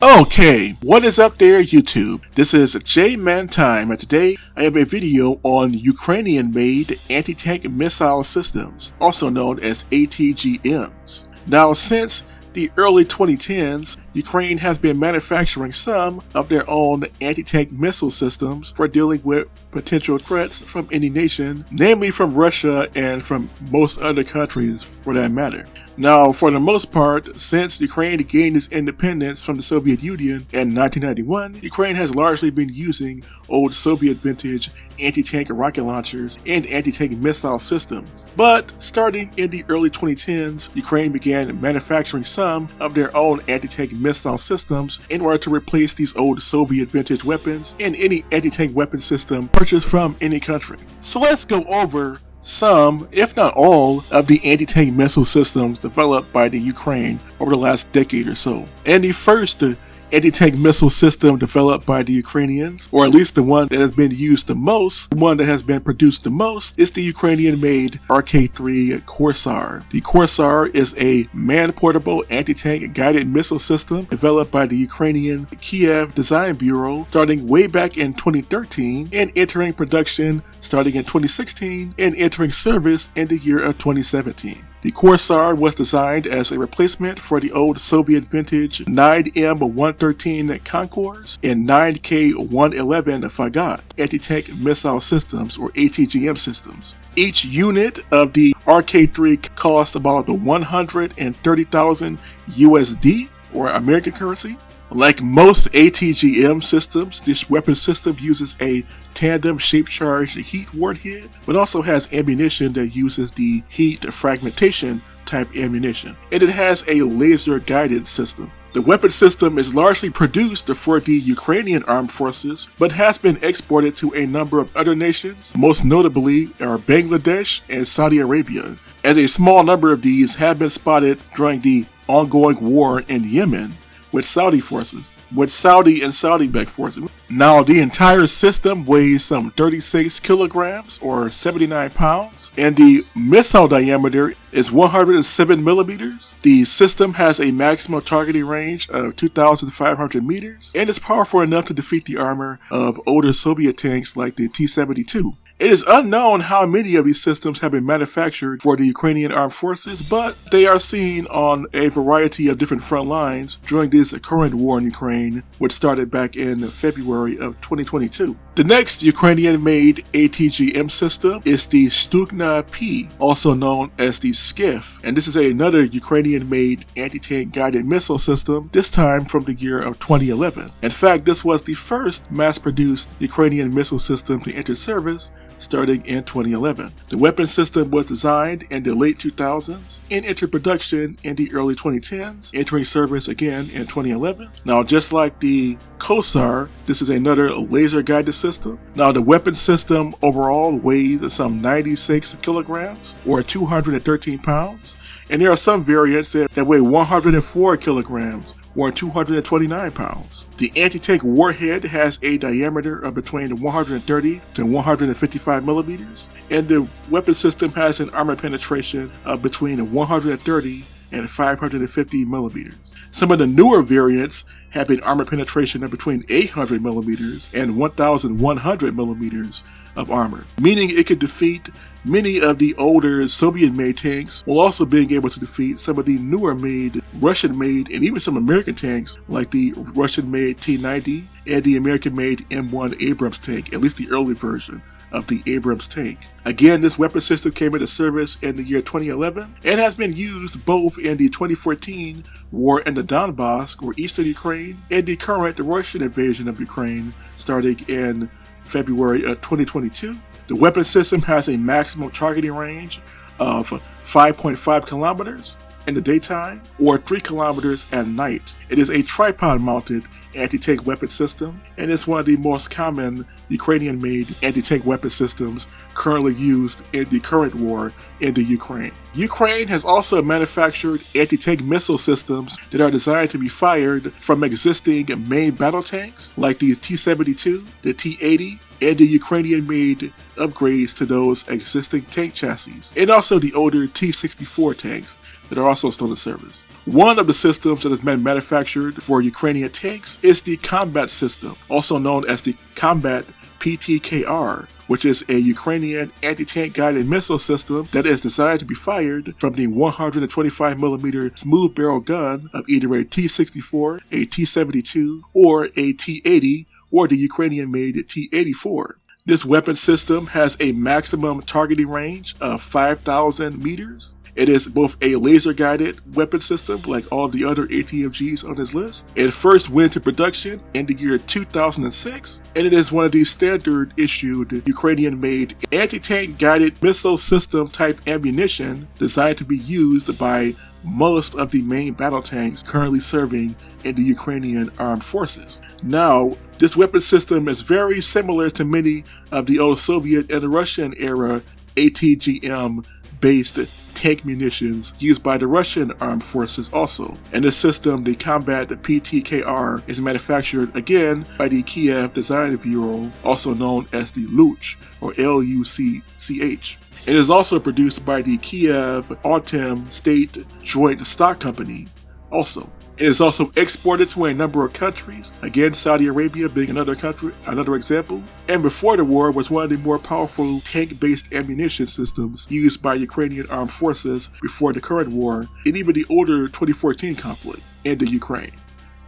Okay, what is up there YouTube? This is J-Man Time, and today I have a video on Ukrainian-made anti-tank missile systems, also known as ATGMs. Now, since the early 2010s, Ukraine has been manufacturing some of their own anti-tank missile systems for dealing with potential threats from any nation, namely from Russia and from most other countries for that matter. Now, for the most part, since Ukraine gained its independence from the Soviet Union in 1991, Ukraine has largely been using old Soviet vintage anti-tank rocket launchers and anti-tank missile systems. But starting in the early 2010s, Ukraine began manufacturing some of their own anti-tank missile systems in order to replace these old Soviet vintage weapons and any anti-tank weapon system purchased from any country. So let's go over some, if not all, of the anti-tank missile systems developed by the Ukraine over the last decade or so. And the first anti-tank missile system developed by the Ukrainians, or at least the one that has been used the most, the one that has been produced the most, is the Ukrainian-made RK-3 Corsar. The Corsar is a man-portable anti-tank guided missile system developed by the Ukrainian Kiev Design Bureau starting way back in 2013 and entering production starting in 2016 and entering service in the year of 2017. The Corsar was designed as a replacement for the old Soviet vintage 9M113 Konkurs and 9K111 Fagat anti-tank missile systems, or ATGM systems. Each unit of the RK-3 cost about 130,000 USD, or American currency. Like most ATGM systems, this weapon system uses a tandem shape-charged heat warhead, but also has ammunition that uses the heat fragmentation type ammunition. And it has a laser-guided system. The weapon system is largely produced for the Ukrainian armed forces, but has been exported to a number of other nations, most notably are Bangladesh and Saudi Arabia, as a small number of these have been spotted during the ongoing war in Yemen with Saudi forces, with Saudi and Saudi-backed forces. Now, the entire system weighs some 36 kilograms or 79 pounds, and the missile diameter is 107 millimeters. The system has a maximum targeting range of 2,500 meters, and is powerful enough to defeat the armor of older Soviet tanks like the T-72. It is unknown how many of these systems have been manufactured for the Ukrainian armed forces, but they are seen on a variety of different front lines during this current war in Ukraine, which started back in February of 2022. The next Ukrainian-made ATGM system is the Stugna-P, also known as the Skif, and this is another Ukrainian-made anti-tank guided missile system, this time from the year of 2011. In fact, this was the first mass-produced Ukrainian missile system to enter service starting in 2011. The weapon system was designed in the late 2000s and entered production in the early 2010s, entering service again in 2011. Now, just like the Corsar, this is another laser-guided system. Now, the weapon system overall weighs some 96 kilograms or 213 pounds, and there are some variants that weigh 104 kilograms or 229 pounds. The anti-tank warhead has a diameter of between 130 to 155 millimeters, and the weapon system has an armor penetration of between 130 and 550 millimeters. Some of the newer variants have an armor penetration of between 800 millimeters and 1,100 millimeters of armor, meaning it could defeat many of the older Soviet-made tanks, while also being able to defeat some of the newer-made, Russian-made, and even some American tanks like the Russian-made T-90 and the American-made M1 Abrams tank, at least the early version of the Abrams tank. Again, this weapon system came into service in the year 2011 and has been used both in the 2014 war in the Donbass, or eastern Ukraine, and the current Russian invasion of Ukraine starting in February of 2022. The weapon system has a maximum targeting range of 5.5 kilometers in the daytime or 3 kilometers at night. It is a tripod-mounted anti-tank weapon system, and it's one of the most common Ukrainian-made anti-tank weapon systems currently used in the current war in the Ukraine. Ukraine has also manufactured anti-tank missile systems that are designed to be fired from existing main battle tanks like the T-72, the T-80, and the Ukrainian-made upgrades to those existing tank chassis, and also the older T-64 tanks that are also still in service. One of the systems that has been manufactured for Ukrainian tanks is the Kombat system, also known as the Kombat PTKR, which is a Ukrainian anti-tank guided missile system that is designed to be fired from the 125mm smooth barrel gun of either a T-64, a T-72, or a T-80, or the Ukrainian-made T-84. This weapon system has a maximum targeting range of 5,000 meters. It is both a laser-guided weapon system like all the other ATGMs on this list. It first went into production in the year 2006, and it is one of the standard-issued Ukrainian-made anti-tank guided missile system type ammunition designed to be used by most of the main battle tanks currently serving in the Ukrainian armed forces. Now, this weapon system is very similar to many of the old Soviet and Russian era ATGM based tank munitions used by the Russian armed forces also. And this system, the Kombat PTKR, is manufactured again by the Kiev Design Bureau, also known as the LUCH, or LUCCH. It is also produced by the Kiev Autumn State Joint Stock Company also. It is also exported to a number of countries, again Saudi Arabia being another example, and before the war was one of the more powerful tank-based ammunition systems used by Ukrainian armed forces before the current war, and even the older 2014 conflict in the Ukraine.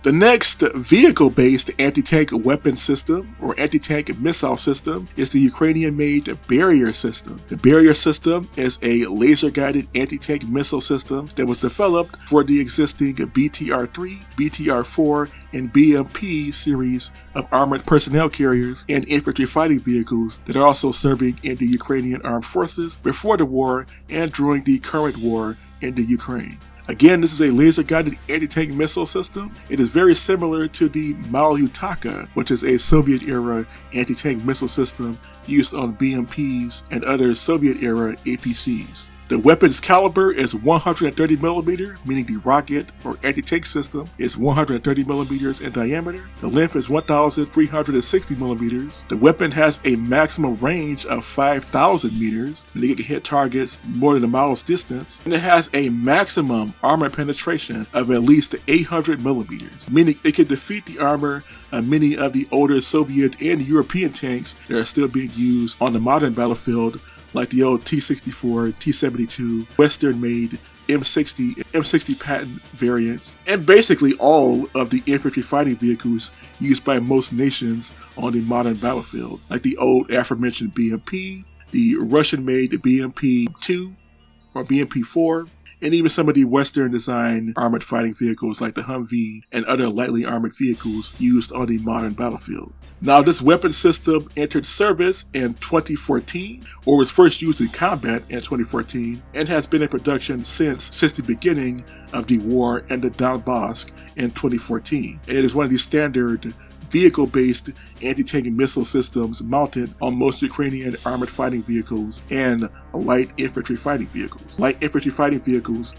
The next vehicle-based anti-tank weapon system, or anti-tank missile system, is the Ukrainian-made Barrier system. The Barrier system is a laser-guided anti-tank missile system that was developed for the existing BTR-3, BTR-4, and BMP series of armored personnel carriers and infantry fighting vehicles that are also serving in the Ukrainian armed forces before the war and during the current war in the Ukraine. Again, this is a laser-guided anti-tank missile system. It is very similar to the Malyutaka, which is a Soviet-era anti-tank missile system used on BMPs and other Soviet-era APCs. The weapon's caliber is 130mm, meaning the rocket or anti-tank system is 130mm in diameter. The length is 1,360mm. The weapon has a maximum range of 5,000 meters, meaning it can hit targets more than a mile's distance. And it has a maximum armor penetration of at least 800mm, meaning it can defeat the armor of many of the older Soviet and European tanks that are still being used on the modern battlefield, like the old T-64, T-72, Western-made M60, and M60 patent variants, and basically all of the infantry fighting vehicles used by most nations on the modern battlefield, like the old aforementioned BMP, the Russian-made BMP-2 or BMP-4, and even some of the Western-designed armored fighting vehicles like the Humvee and other lightly armored vehicles used on the modern battlefield. Now, this weapon system entered service in 2014, or was first used in combat in 2014, and has been in production since the beginning of the war in the Donbass in 2014. And it is one of the standard vehicle-based anti-tank missile systems mounted on most Ukrainian armored fighting vehicles and light infantry fighting vehicles,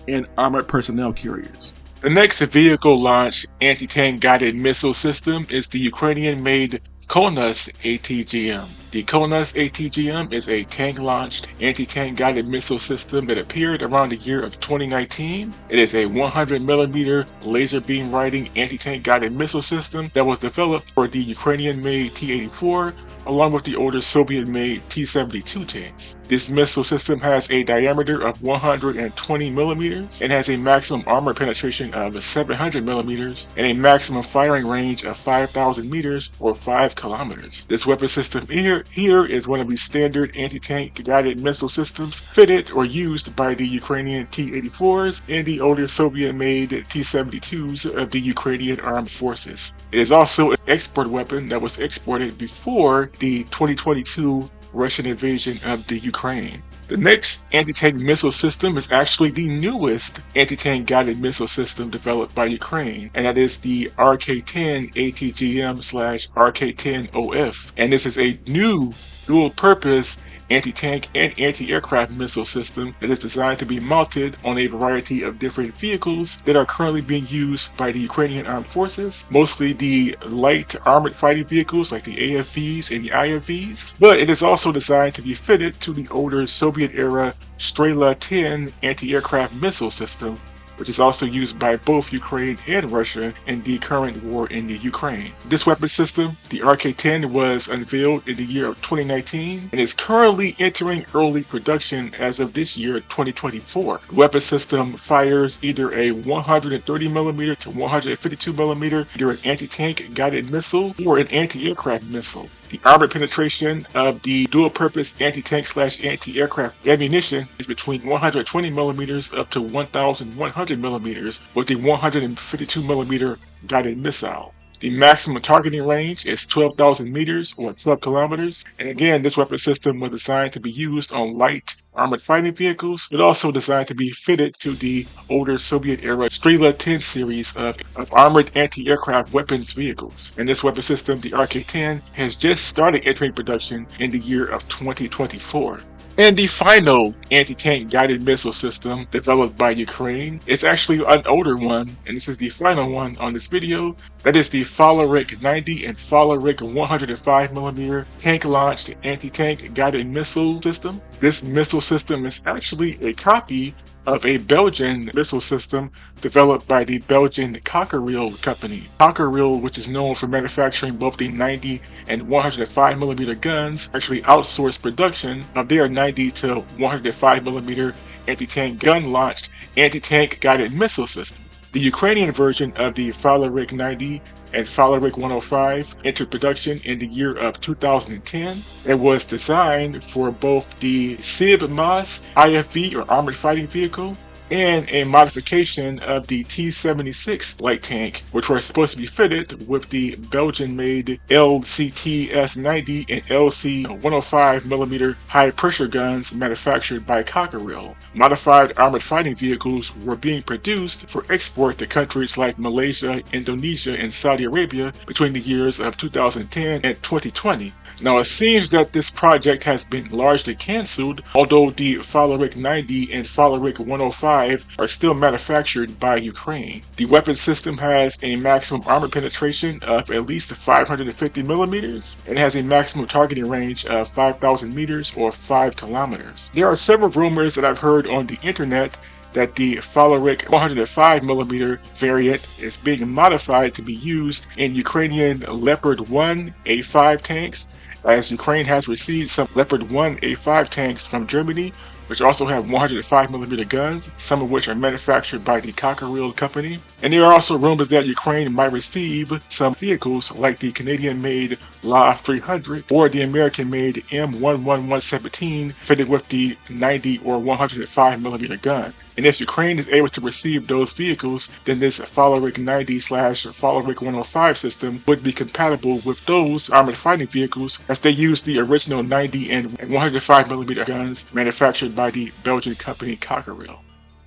and armored personnel carriers. The next vehicle-launched anti-tank guided missile system is the Ukrainian-made Konus ATGM. The Konus ATGM is a tank-launched anti-tank guided missile system that appeared around the year of 2019. It is a 100mm laser beam riding anti-tank guided missile system that was developed for the Ukrainian-made T-84 along with the older Soviet-made T-72 tanks. This missile system has a diameter of 120mm and has a maximum armor penetration of 700mm and a maximum firing range of 5,000 meters or 5 kilometers. This weapon system here is one of the standard anti-tank guided missile systems fitted or used by the Ukrainian T-84s and the older Soviet-made T-72s of the Ukrainian armed forces. It is also an export weapon that was exported before the 2022 Russian invasion of the Ukraine. The next anti-tank missile system is actually the newest anti-tank guided missile system developed by Ukraine, and that is the RK-10 ATGM/RK-10OF. And this is a new dual-purpose anti-tank and anti-aircraft missile system that is designed to be mounted on a variety of different vehicles that are currently being used by the Ukrainian armed forces, mostly the light armored fighting vehicles like the AFVs and the IFVs, but it is also designed to be fitted to the older Soviet-era Strela-10 anti-aircraft missile system which is also used by both Ukraine and Russia in the current war in the Ukraine. This weapon system, the RK-10, was unveiled in the year of 2019 and is currently entering early production as of this year, 2024. The weapon system fires either a 130mm to 152mm, either an anti-tank guided missile or an anti-aircraft missile. The armor penetration of the dual-purpose anti-tank / anti-aircraft ammunition is between 120mm up to 1,100mm with the 152mm guided missile. The maximum targeting range is 12,000 meters or 12 kilometers. And again, this weapon system was designed to be used on light armored fighting vehicles, but also designed to be fitted to the older Soviet-era Strela 10 series of armored anti-aircraft weapons vehicles. And this weapon system, the RK-10, has just started entering production in the year of 2024. And the final anti-tank guided missile system developed by Ukraine is actually an older one, and this is the final one on this video. That is the Falarick 90 and Falarick 105mm tank-launched anti-tank guided missile system. This missile system is actually a copy of a Belgian missile system developed by the Belgian Cockerill company. Cockerill, which is known for manufacturing both the 90 and 105mm guns, actually outsourced production of their 90 to 105mm anti-tank gun-launched anti-tank guided missile system. The Ukrainian version of the Falarick 90 and Falarick 105 entered production in the year of 2010 and was designed for both the SIB-MAS IFV or armored fighting vehicle and a modification of the T-76 light tank, which were supposed to be fitted with the Belgian-made LCT-S90 and LC 105mm high-pressure guns manufactured by Cockerill. Modified armored fighting vehicles were being produced for export to countries like Malaysia, Indonesia, and Saudi Arabia between the years of 2010 and 2020. Now, it seems that this project has been largely cancelled, although the Falarick 90 and Falarick 105 are still manufactured by Ukraine. The weapon system has a maximum armor penetration of at least 550mm and has a maximum targeting range of 5,000 meters or 5 kilometers. There are several rumors that I've heard on the internet that the Falarick 105mm variant is being modified to be used in Ukrainian Leopard 1 A5 tanks, as Ukraine has received some Leopard 1 A5 tanks from Germany, which also have 105mm guns, some of which are manufactured by the Cockerill company. And there are also rumors that Ukraine might receive some vehicles like the Canadian-made LA 300 or the American-made M11117 fitted with the 90 or 105mm gun. And if Ukraine is able to receive those vehicles, then this Falarick 90 / Falarick 105 system would be compatible with those armored fighting vehicles, as they use the original 90 and 105mm guns manufactured by the Belgian company Cockerill.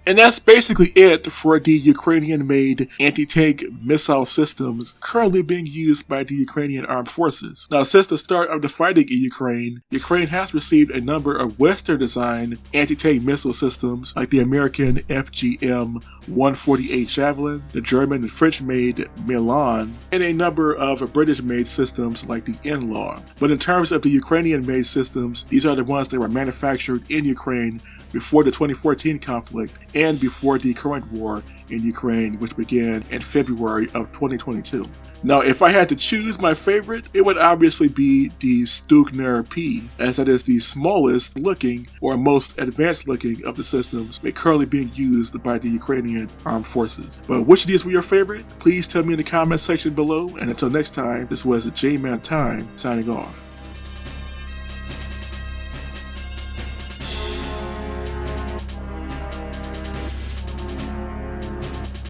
And that's basically it for the Ukrainian-made anti-tank missile systems currently being used by the Ukrainian armed forces. Now, since the start of the fighting in Ukraine, Ukraine has received a number of Western-designed anti-tank missile systems like the American FGM 148 Javelin, the German and French-made Milan, and a number of British-made systems like the NLAW. But in terms of the Ukrainian-made systems, these are the ones that were manufactured in Ukraine before the 2014 conflict and before the current war in Ukraine, which began in February of 2022. Now, if I had to choose my favorite, it would obviously be the Stugna-P, as that is the smallest looking or most advanced looking of the systems currently being used by the Ukrainian armed forces. But which of these were your favorite? Please tell me in the comment section below, and until next time, this was J-Man Time signing off.